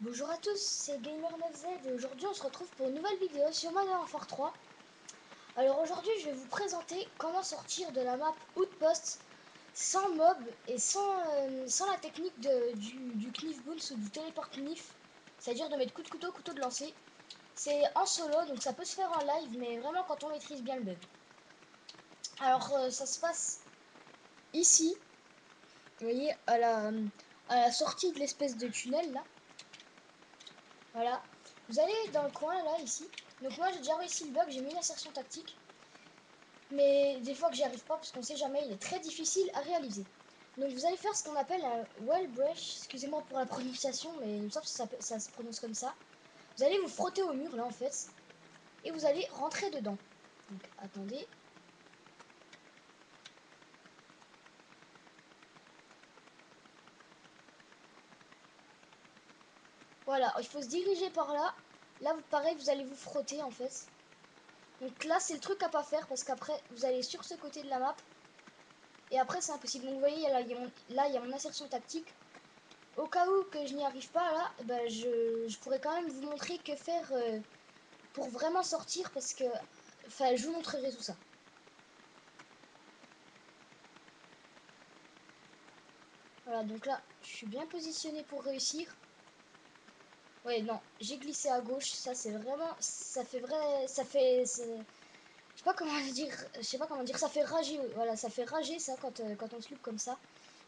Bonjour à tous, c'est Gamer9Z et aujourd'hui on se retrouve pour une nouvelle vidéo sur Modern Warfare 3. Alors aujourd'hui je vais vous présenter comment sortir de la map Outpost sans mob et sans la technique du Knif Bounce ou du Teleport Knif, c'est-à-dire de mettre coup de couteau, couteau de lancer. C'est en solo donc ça peut se faire en live mais vraiment quand on maîtrise bien le bug. Alors ça se passe ici, vous voyez à la sortie de l'espèce de tunnel là. Voilà. Vous allez dans le coin là, ici. Donc moi j'ai déjà réussi le bug, j'ai mis une insertion tactique. Mais des fois que j'y arrive pas, parce qu'on sait jamais, il est très difficile à réaliser. Donc vous allez faire ce qu'on appelle un well brush, excusez-moi pour la prononciation, mais il me semble que ça se prononce comme ça. Vous allez vous frotter au mur là en fait, et vous allez rentrer dedans. Donc attendez. Voilà, il faut se diriger par là. Là, pareil, vous allez vous frotter en fait. Donc là, c'est le truc à pas faire parce qu'après, vous allez sur ce côté de la map. Et après, c'est impossible. Donc vous voyez, là, il y a mon insertion tactique. Au cas où que je n'y arrive pas, là, bah, je pourrais quand même vous montrer que faire pour vraiment sortir parce que... Enfin, je vous montrerai tout ça. Voilà, donc là, je suis bien positionné pour réussir. Ouais, non, j'ai glissé à gauche. Ça, c'est vraiment... Ça fait vrai... Ça fait... Je sais pas comment dire, je sais pas comment dire, ça fait rager, voilà, ça fait rager ça quand on se loupe comme ça,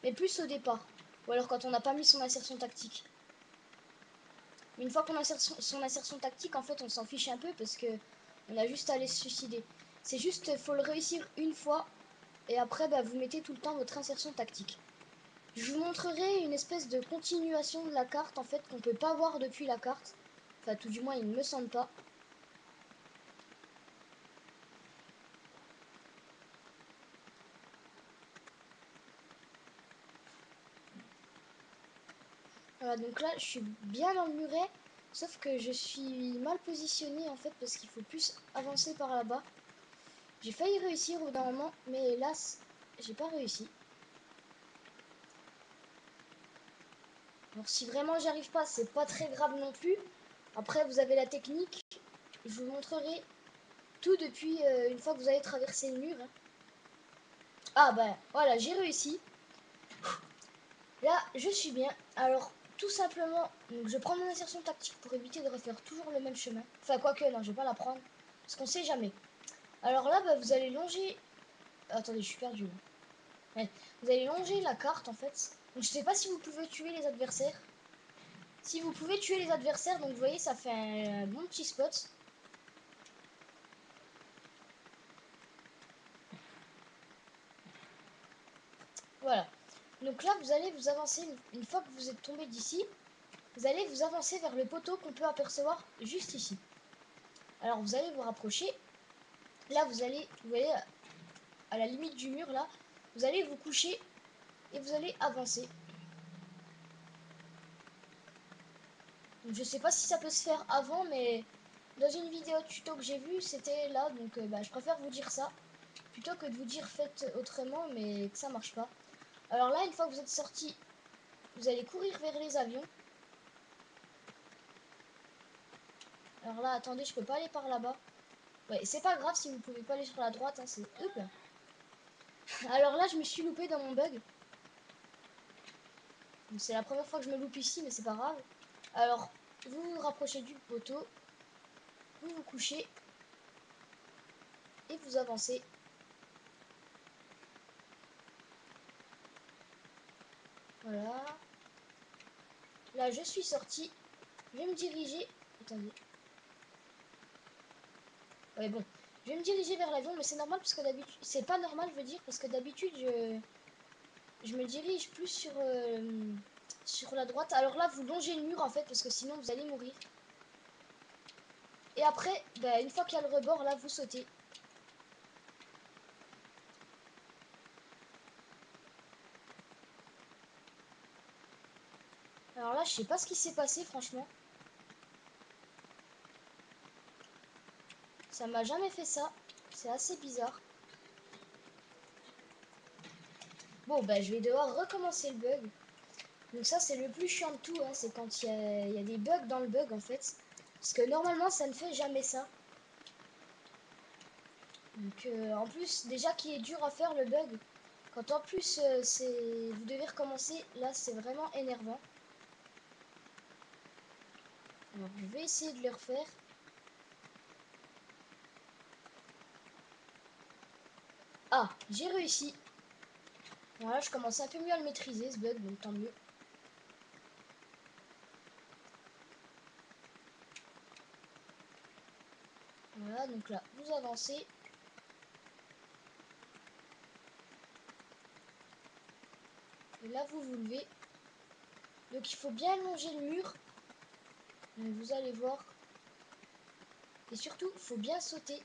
mais plus au départ, ou alors quand on n'a pas mis son insertion tactique. Mais une fois qu'on a son insertion tactique, en fait, on s'en fiche un peu parce que on a juste à aller se suicider. C'est juste, faut le réussir une fois et après, bah, vous mettez tout le temps votre insertion tactique. Je vous montrerai une espèce de continuation de la carte, en fait, qu'on peut pas voir depuis la carte. Enfin, tout du moins, il ne me semble pas. Voilà, donc là, je suis bien dans le muret, sauf que je suis mal positionnée, en fait, parce qu'il faut plus avancer par là-bas. J'ai failli réussir au bout d'un moment, mais hélas, j'ai pas réussi. Alors si vraiment j'y arrive pas, c'est pas très grave non plus. Après, vous avez la technique. Je vous montrerai tout depuis une fois que vous avez traversé le mur, hein. Ah ben voilà, j'ai réussi. Là, je suis bien. Alors, tout simplement, donc je prends mon insertion tactique pour éviter de refaire toujours le même chemin. Enfin, quoique, non, je vais pas la prendre. Parce qu'on sait jamais. Alors là, bah, vous allez longer... Attendez, je suis perdu. Ouais. Vous allez longer la carte, en fait. Donc, je sais pas si vous pouvez tuer les adversaires. Si vous pouvez tuer les adversaires, donc vous voyez, ça fait un bon petit spot. Voilà. Donc là, vous allez vous avancer, une fois que vous êtes tombé d'ici, vous allez vous avancer vers le poteau qu'on peut apercevoir juste ici. Alors vous allez vous rapprocher. Là, vous allez, vous voyez, à la limite du mur, là, vous allez vous coucher et vous allez avancer. Donc, je sais pas si ça peut se faire avant, mais dans une vidéo tuto que j'ai vue, c'était là, donc bah, je préfère vous dire ça, plutôt que de vous dire faites autrement, mais que ça marche pas. Alors là, une fois que vous êtes sorti, vous allez courir vers les avions. Alors là, attendez, je peux pas aller par là-bas. Ouais, c'est pas grave si vous pouvez pas aller sur la droite, hein, c'est... Hop là. Alors là, je me suis loupé dans mon bug. C'est la première fois que je me loupe ici, mais c'est pas grave. Alors, vous vous rapprochez du poteau, vous vous couchez, et vous avancez. Voilà. Là, je suis sorti. Je vais me diriger... Attendez. Ouais, bon. Je vais me diriger vers l'avion, mais c'est normal parce que d'habitude... C'est pas normal, je veux dire, parce que d'habitude, je me dirige plus sur la droite. Alors là, vous longez le mur, en fait, parce que sinon, vous allez mourir. Et après, bah, une fois qu'il y a le rebord, là, vous sautez. Alors là, je sais pas ce qui s'est passé, franchement. Ça m'a jamais fait ça. C'est assez bizarre. Bon, bah, je vais devoir recommencer le bug. Donc ça c'est le plus chiant de tout, hein, c'est quand il y a des bugs dans le bug en fait. Parce que normalement ça ne fait jamais ça. Donc en plus déjà qu'il est dur à faire le bug, quand en plus vous devez recommencer, là c'est vraiment énervant. Alors je vais essayer de le refaire. Ah, j'ai réussi. Voilà, je commence un peu mieux à le maîtriser ce bug, donc tant mieux. Voilà, donc là, vous avancez. Et là, vous vous levez. Donc il faut bien longer le mur. Donc vous allez voir. Et surtout, il faut bien sauter.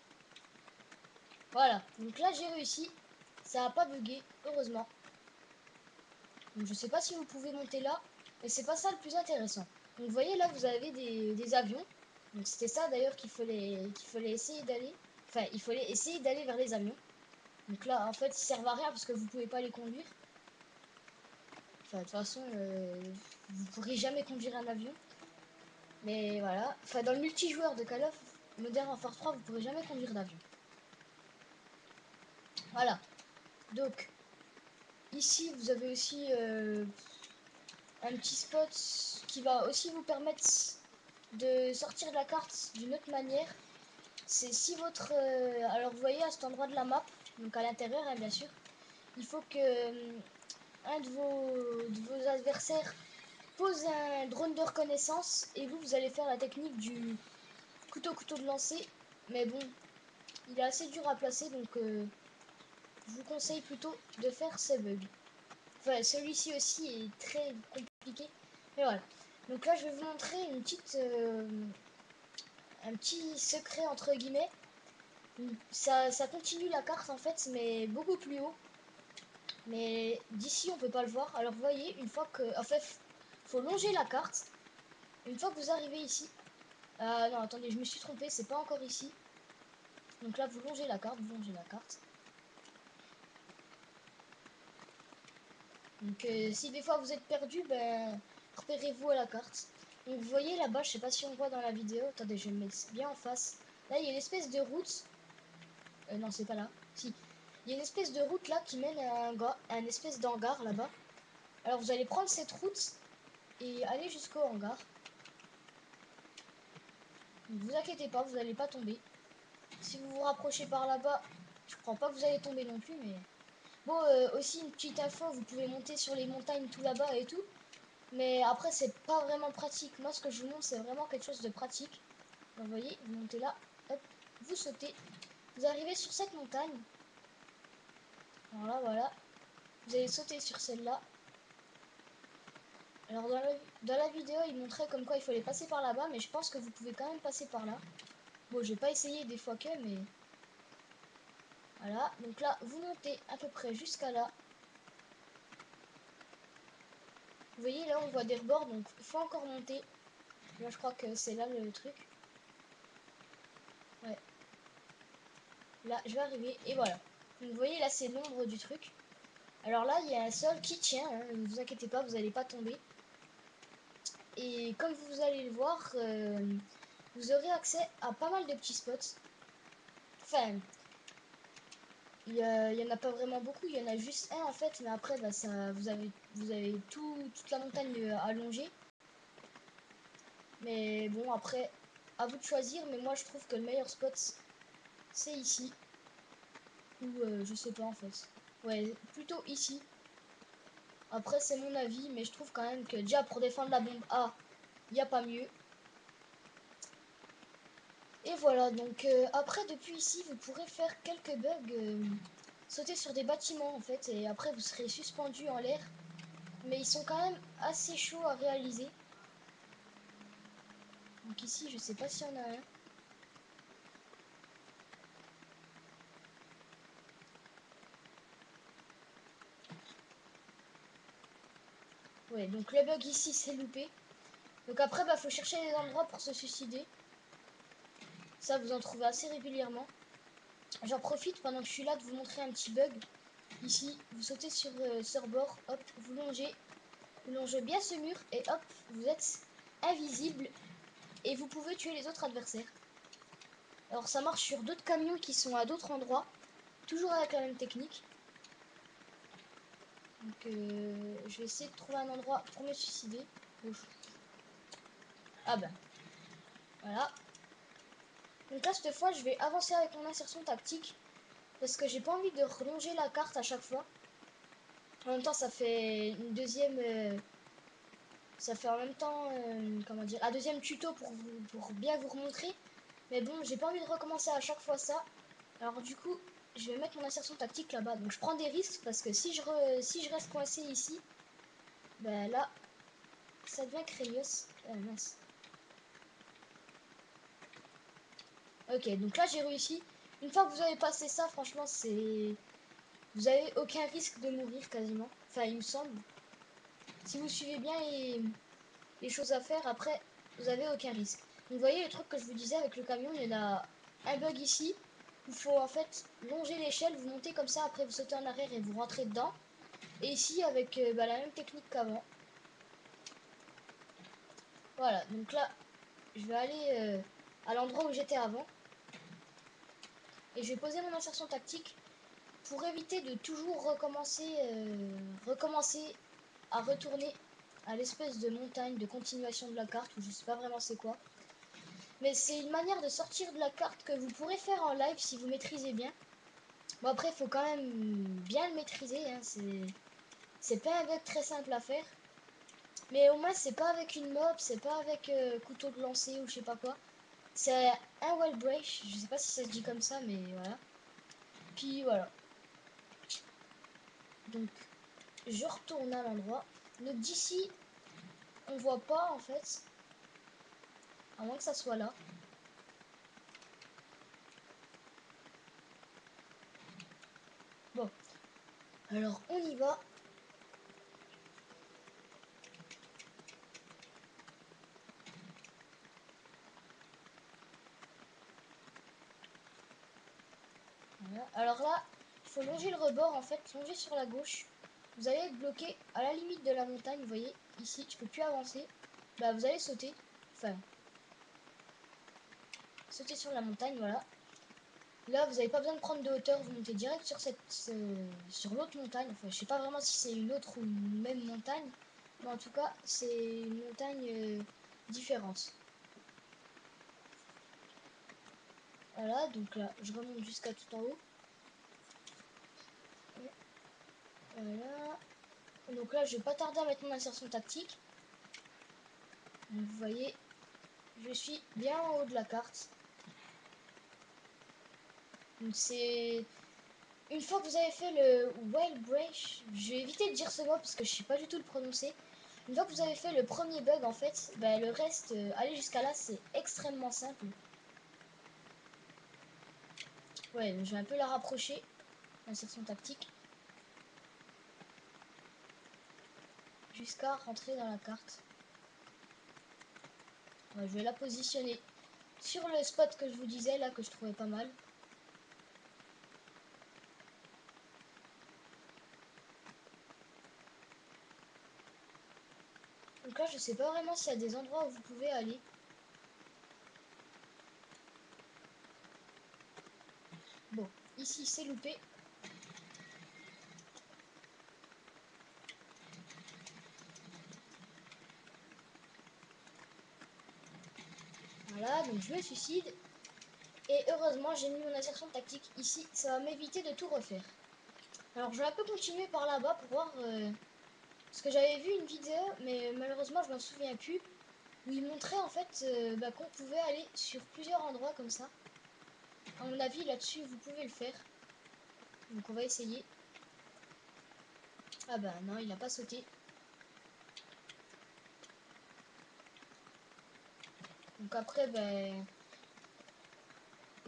Voilà, donc là j'ai réussi. Ça n'a pas bugué, heureusement. Donc je sais pas si vous pouvez monter là. Mais c'est pas ça le plus intéressant. Donc vous voyez là, vous avez des avions. Donc c'était ça d'ailleurs qu'il fallait essayer d'aller. Enfin, il fallait essayer d'aller vers les avions. Donc là, en fait, ils servent à rien parce que vous pouvez pas les conduire. Enfin, de toute façon, vous pourrez jamais conduire un avion. Mais voilà. Enfin, dans le multijoueur de Call of Modern Warfare 3, vous pourrez jamais conduire d'avion. Voilà. Donc, ici, vous avez aussi un petit spot qui va aussi vous permettre de sortir de la carte d'une autre manière. C'est si votre... alors, vous voyez à cet endroit de la map, donc à l'intérieur, hein, bien sûr, il faut que un de vos adversaires pose un drone de reconnaissance et vous allez faire la technique du couteau de lancer. Mais bon, il est assez dur à placer, donc je vous conseille plutôt de faire ce bug. Enfin, celui-ci aussi est très compliqué, mais voilà. Donc là, je vais vous montrer un petit secret entre guillemets. Ça continue la carte en fait, mais beaucoup plus haut. Mais d'ici, on peut pas le voir. Alors, vous voyez, une fois que, en fait, faut longer la carte. Une fois que vous arrivez ici, non, attendez, je me suis trompé, c'est pas encore ici. Donc là, vous longez la carte, vous longez la carte. Donc si des fois vous êtes perdu, ben repérez-vous à la carte. Donc vous voyez là-bas, je sais pas si on voit dans la vidéo. Attendez, je vais me mettre bien en face. Là, il y a une espèce de route. Non, c'est pas là. Si. Il y a une espèce de route là qui mène à un espèce d'hangar là-bas. Alors vous allez prendre cette route et aller jusqu'au hangar. Ne vous inquiétez pas, vous n'allez pas tomber. Si vous vous rapprochez par là-bas, je crois pas que vous allez tomber non plus, mais... Bon, aussi une petite info, vous pouvez monter sur les montagnes tout là-bas et tout. Mais après, c'est pas vraiment pratique. Moi, ce que je vous montre, c'est vraiment quelque chose de pratique. Donc, vous voyez, vous montez là, hop, vous sautez. Vous arrivez sur cette montagne. Voilà, voilà. Vous allez sauter sur celle-là. Alors, dans la vidéo, il montrait comme quoi il fallait passer par là-bas, mais je pense que vous pouvez quand même passer par là. Bon, j'ai pas essayé des fois que, mais... Voilà, donc là, vous montez à peu près jusqu'à là. Vous voyez, là, on voit des rebords, donc il faut encore monter. Là, je crois que c'est là le truc. Ouais. Là, je vais arriver, et voilà. Donc, vous voyez, là, c'est l'ombre du truc. Alors là, il y a un sol qui tient, hein, ne vous inquiétez pas, vous n'allez pas tomber. Et comme vous allez le voir, vous aurez accès à pas mal de petits spots. Enfin, il y en a pas vraiment beaucoup, il y en a juste un en fait, mais après, bah, ça, vous avez toute la montagne à longer. Mais bon, après, à vous de choisir, mais moi je trouve que le meilleur spot, c'est ici. Ou je sais pas en fait. Ouais, plutôt ici. Après, c'est mon avis, mais je trouve quand même que déjà pour défendre la bombe A, il n'y a pas mieux. Et voilà, donc après, depuis ici, vous pourrez faire quelques bugs. Sauter sur des bâtiments en fait, et après vous serez suspendu en l'air. Mais ils sont quand même assez chauds à réaliser. Donc ici, je sais pas s'il y en a un. Ouais, donc le bug ici, c'est loupé. Donc après, bah faut chercher des endroits pour se suicider. Ça, vous en trouvez assez régulièrement. J'en profite pendant que je suis là de vous montrer un petit bug. Ici, vous sautez sur bord, hop, vous longez. Vous longez bien ce mur et hop, vous êtes invisible et vous pouvez tuer les autres adversaires. Alors ça marche sur d'autres camions qui sont à d'autres endroits, toujours avec la même technique. Donc je vais essayer de trouver un endroit pour me suicider. Ouf. Ah ben, voilà. Donc là cette fois je vais avancer avec mon insertion tactique. Parce que j'ai pas envie de relonger la carte à chaque fois. En même temps ça fait une deuxième... ça fait en même temps, comment dire, un deuxième tuto pour bien vous remontrer. Mais bon, j'ai pas envie de recommencer à chaque fois ça. Alors du coup, je vais mettre mon insertion tactique là-bas. Donc je prends des risques parce que si je reste coincé ici, ben là, ça devient craignos. Ah, mince. Ok, donc là j'ai réussi. Une fois que vous avez passé ça, franchement, c'est... Vous avez aucun risque de mourir quasiment. Enfin, il me semble. Si vous suivez bien les choses à faire, après, vous avez aucun risque. Donc vous voyez le truc que je vous disais avec le camion, il y en a un bug ici. Il faut en fait longer l'échelle, vous montez comme ça, après vous sautez en arrière et vous rentrez dedans. Et ici avec la même technique qu'avant. Voilà, donc là, je vais aller à l'endroit où j'étais avant. Et je vais poser mon insertion tactique pour éviter de toujours recommencer à retourner à l'espèce de montagne de continuation de la carte, où je sais pas vraiment c'est quoi. Mais c'est une manière de sortir de la carte que vous pourrez faire en live si vous maîtrisez bien. Bon après, il faut quand même bien le maîtriser, hein. C'est pas un bug très simple à faire. Mais au moins, c'est pas avec une mob, c'est pas avec couteau de lancer ou je sais pas quoi. C'est un wall break, je sais pas si ça se dit comme ça, mais voilà. Puis voilà. Donc, je retourne à l'endroit. Donc d'ici, on voit pas en fait. À moins que ça soit là. Bon. Alors, on y va. Voilà. Alors là, il faut longer le rebord en fait, longer sur la gauche. Vous allez être bloqué à la limite de la montagne, vous voyez, ici, je peux plus avancer. Bah vous allez sauter, enfin, sauter sur la montagne, voilà. Là, vous n'avez pas besoin de prendre de hauteur, vous montez direct sur sur l'autre montagne. Enfin, je sais pas vraiment si c'est une autre ou une même montagne, mais en tout cas, c'est une montagne différente. Voilà, donc là, je remonte jusqu'à tout en haut. Voilà. Donc là, je vais pas tarder à mettre mon insertion tactique. Donc, vous voyez, je suis bien en haut de la carte. Donc c'est... Une fois que vous avez fait le Wild Break, je vais éviter de dire ce mot parce que je sais pas du tout le prononcer. Une fois que vous avez fait le premier bug en fait, bah, le reste, aller jusqu'à là, c'est extrêmement simple. Ouais, je vais un peu la rapprocher, l'insertion tactique, jusqu'à rentrer dans la carte. Ouais, je vais la positionner sur le spot que je vous disais là, que je trouvais pas mal. Donc là, je sais pas vraiment s'il y a des endroits où vous pouvez aller. Bon, ici c'est loupé. Voilà, donc je me suicide. Et heureusement, j'ai mis mon insertion tactique ici. Ça va m'éviter de tout refaire. Alors je vais un peu continuer par là-bas pour voir... parce que j'avais vu une vidéo, mais malheureusement je m'en souviens plus. Où il montrait en fait qu'on pouvait aller sur plusieurs endroits comme ça. À mon avis, là-dessus, vous pouvez le faire. Donc on va essayer. Ah bah non, il n'a pas sauté. Donc après, ben...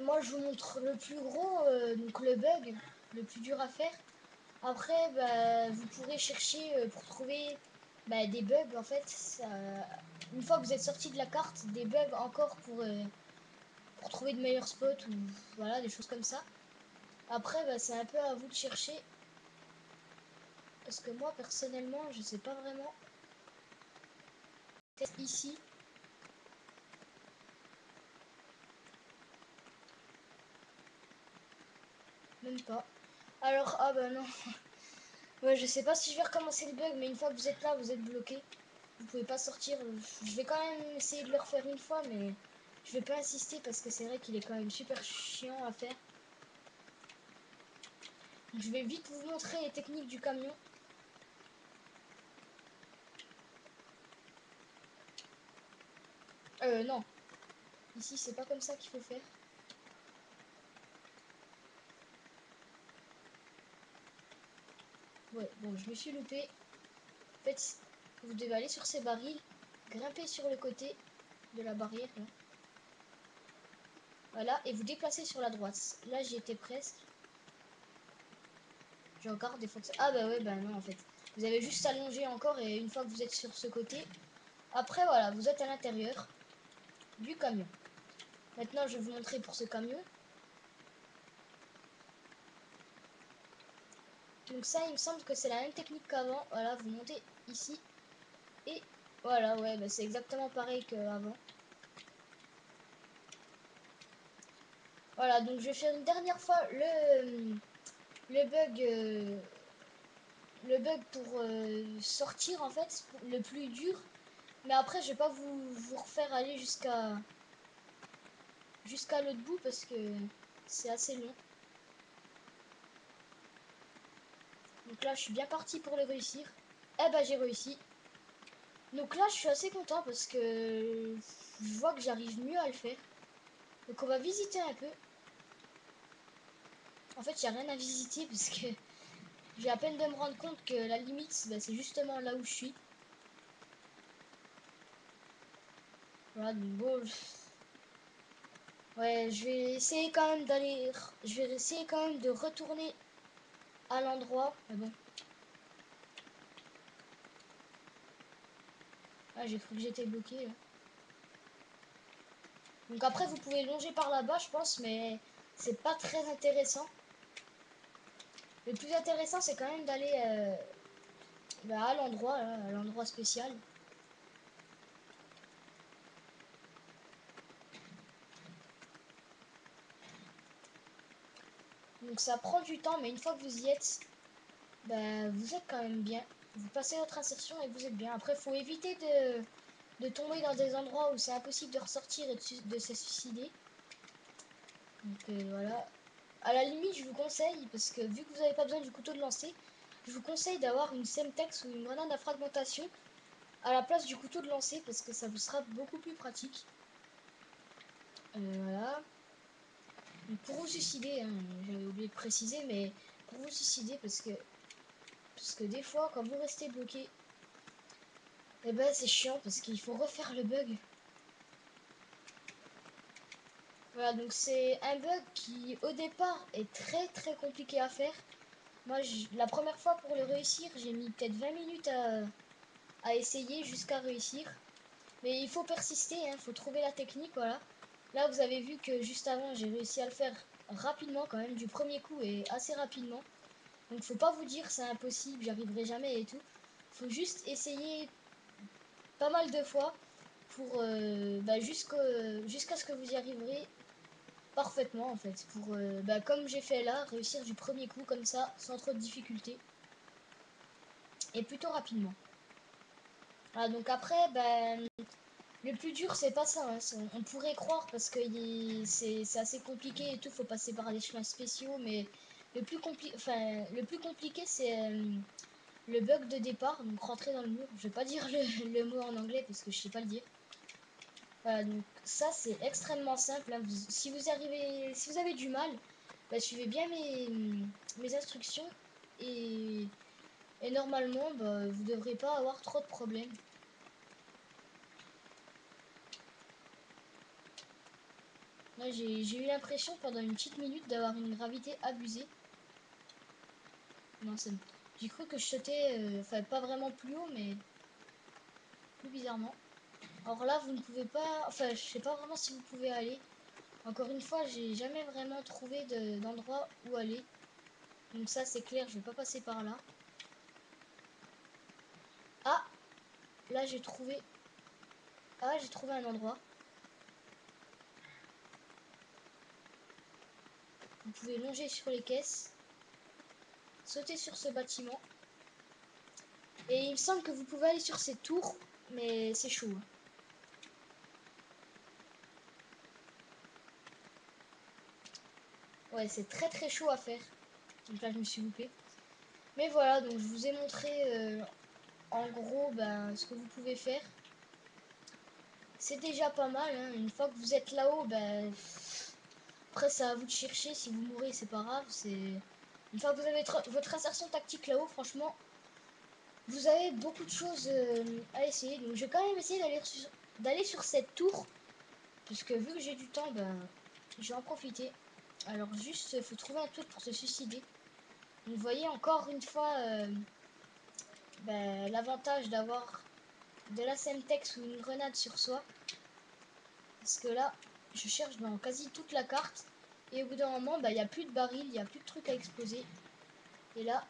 Moi, je vous montre le plus gros, donc le bug, le plus dur à faire. Après, bah, vous pourrez chercher pour trouver bah, des bugs, en fait. Une fois que vous êtes sorti de la carte, des bugs encore pour trouver de meilleurs spots ou voilà, des choses comme ça. Après, bah, c'est un peu à vous de chercher. Parce que moi, personnellement, je sais pas vraiment. test ici. Même pas. Alors, ah bah non. Ouais, je sais pas si je vais recommencer le bug, mais une fois que vous êtes là, vous êtes bloqué. Vous pouvez pas sortir. Je vais quand même essayer de le refaire une fois, mais je vais pas insister parce que c'est vrai qu'il est quand même super chiant à faire. Donc, je vais vite vous montrer les techniques du camion. Non. Ici, c'est pas comme ça qu'il faut faire. Ouais, bon, je me suis loupé. En fait, vous devez aller sur ces barils, grimper sur le côté de la barrière, là. Voilà, et vous déplacer sur la droite. Là, j'y étais presque. J'ai encore des fois que ça... Ah bah ouais, bah non, en fait. Vous avez juste à longer encore, et une fois que vous êtes sur ce côté, après, voilà, vous êtes à l'intérieur du camion. Maintenant, je vais vous montrer pour ce camion. Donc ça, il me semble que c'est la même technique qu'avant. Voilà, vous montez ici. Et voilà, ouais, bah c'est exactement pareil qu'avant. Voilà, donc je vais faire une dernière fois le bug... le bug pour sortir, en fait, le plus dur. Mais après, je vais pas vous refaire aller jusqu'à l'autre bout parce que c'est assez long. Donc là, je suis bien parti pour le réussir. Eh ben, j'ai réussi. Donc là, je suis assez content parce que je vois que j'arrive mieux à le faire. Donc on va visiter un peu. En fait, il n'y a rien à visiter parce que j'ai à peine de me rendre compte que la limite, bah, c'est justement là où je suis. Voilà, donc bon, ouais, je vais essayer quand même d'aller... Je vais essayer quand même de retourner à l'endroit. Mais bon. Ah, j'ai cru que j'étais bloqué là. Donc après, vous pouvez longer par là-bas, je pense, mais c'est pas très intéressant. Le plus intéressant, c'est quand même d'aller bah, à l'endroit, à l'endroit spécial. Donc ça prend du temps, mais une fois que vous y êtes, bah, vous êtes quand même bien. Vous passez votre insertion et vous êtes bien. Après, il faut éviter de tomber dans des endroits où c'est impossible de ressortir et de se suicider. Donc voilà. À la limite, je vous conseille, parce que vu que vous n'avez pas besoin du couteau de lancer, je vous conseille d'avoir une Semtex ou une grenade à fragmentation à la place du couteau de lancer, parce que ça vous sera beaucoup plus pratique. Voilà. Donc pour vous suicider, hein, j'avais oublié de préciser, mais pour vous suicider, parce que des fois, quand vous restez bloqué, eh ben c'est chiant, parce qu'il faut refaire le bug. Voilà, donc c'est un bug qui, au départ, est très très compliqué à faire. Moi, la première fois pour le réussir, j'ai mis peut-être 20 minutes à essayer jusqu'à réussir. Mais il faut persister, il faut trouver la technique, voilà. Là, vous avez vu que juste avant, j'ai réussi à le faire rapidement quand même, du premier coup et assez rapidement. Donc faut pas vous dire c'est impossible, j'y arriverai jamais et tout. Faut juste essayer pas mal de fois pour bah, jusqu'à ce que vous y arriverez parfaitement en fait. Pour bah, comme j'ai fait là, réussir du premier coup comme ça, sans trop de difficultés. Et plutôt rapidement. Ah, donc après, ben, le plus dur, c'est pas ça. On pourrait croire parce que c'est assez compliqué et tout, faut passer par des chemins spéciaux, mais le plus compliqué, c'est le bug de départ, donc rentrer dans le mur. Je vais pas dire le mot en anglais parce que je sais pas le dire. Voilà, donc ça, c'est extrêmement simple, hein. Si vous arrivez, si vous avez du mal, bah, suivez bien mes instructions et, et normalement, bah, vous devrez pas avoir trop de problèmes. Là, j'ai eu l'impression pendant une petite minute d'avoir une gravité abusée. Non, j'ai cru que je sautais, enfin pas vraiment plus haut, mais plus bizarrement. Alors là, vous ne pouvez pas, enfin je sais pas vraiment si vous pouvez aller. Encore une fois, j'ai jamais vraiment trouvé d'endroit où aller. Donc ça, c'est clair, je vais pas passer par là. Ah, là j'ai trouvé. Ah, j'ai trouvé un endroit. Vous pouvez longer sur les caisses, sauter sur ce bâtiment. Et il me semble que vous pouvez aller sur cette tour, mais c'est chaud, hein. Ouais, c'est très très chaud à faire. Donc là, je me suis loupée. Mais voilà, donc je vous ai montré en gros ben, ce que vous pouvez faire. C'est déjà pas mal, hein. Une fois que vous êtes là-haut, ben, après c'est à vous de chercher. Si vous mourrez, c'est pas grave. Une fois que vous avez votre insertion tactique là-haut, franchement, vous avez beaucoup de choses à essayer. Donc je vais quand même essayer d'aller sur cette tour. Parce que vu que j'ai du temps, ben, je vais en profiter. Alors juste, il faut trouver un truc pour se suicider. Donc, vous voyez encore une fois ben, l'avantage d'avoir de la Semtex ou une grenade sur soi. Parce que là, je cherche dans quasi toute la carte. Et au bout d'un moment, bah, il n'y a plus de barils, il n'y a plus de trucs à exploser. Et là,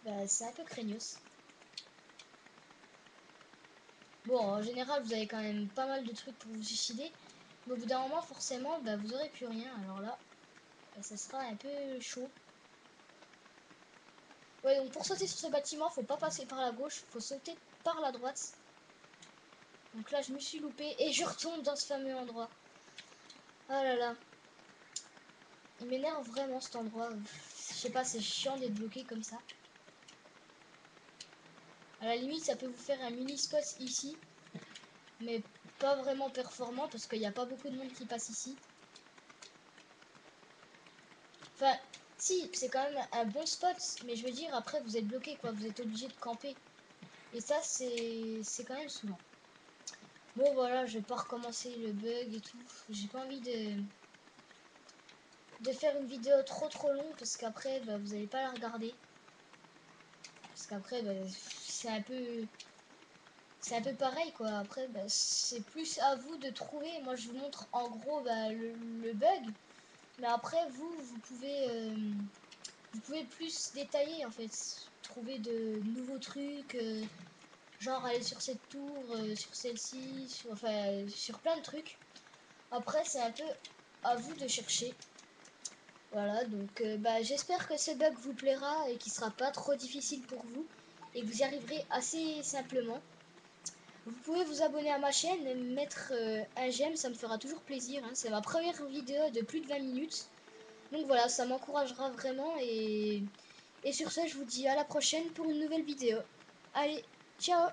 bah, c'est un peu craignos. Bon, en général, vous avez quand même pas mal de trucs pour vous suicider. Mais au bout d'un moment, forcément, bah, vous aurez plus rien. Alors là, bah, ça sera un peu chaud. Ouais, donc pour sauter sur ce bâtiment, faut pas passer par la gauche, faut sauter par la droite. Donc là, je me suis loupé et je retombe dans ce fameux endroit. Ah là là. Il m'énerve vraiment cet endroit. Je sais pas, c'est chiant d'être bloqué comme ça. À la limite, ça peut vous faire un mini spot ici, mais pas vraiment performant parce qu'il n'y a pas beaucoup de monde qui passe ici. Enfin, si, c'est quand même un bon spot, mais je veux dire, après vous êtes bloqué, quoi, vous êtes obligé de camper. Et ça, c'est quand même saoulant. Bon, voilà, je vais pas recommencer le bug et tout. J'ai pas envie de faire une vidéo trop longue parce qu'après, bah, vous allez pas la regarder. Parce qu'après, bah, c'est un peu. C'est un peu pareil quoi. Après, bah, c'est plus à vous de trouver. Moi, je vous montre en gros bah, le bug. Mais après, vous pouvez plus détailler en fait. Trouver de nouveaux trucs. Genre aller sur cette tour, sur celle-ci, enfin, sur plein de trucs. Après, c'est un peu à vous de chercher. Voilà, donc bah, j'espère que ce bug vous plaira et qu'il sera pas trop difficile pour vous. Et que vous y arriverez assez simplement. Vous pouvez vous abonner à ma chaîne et mettre un j'aime, ça me fera toujours plaisir, hein. C'est ma première vidéo de plus de 20 minutes. Donc voilà, ça m'encouragera vraiment et sur ce, je vous dis à la prochaine pour une nouvelle vidéo. Allez, ciao!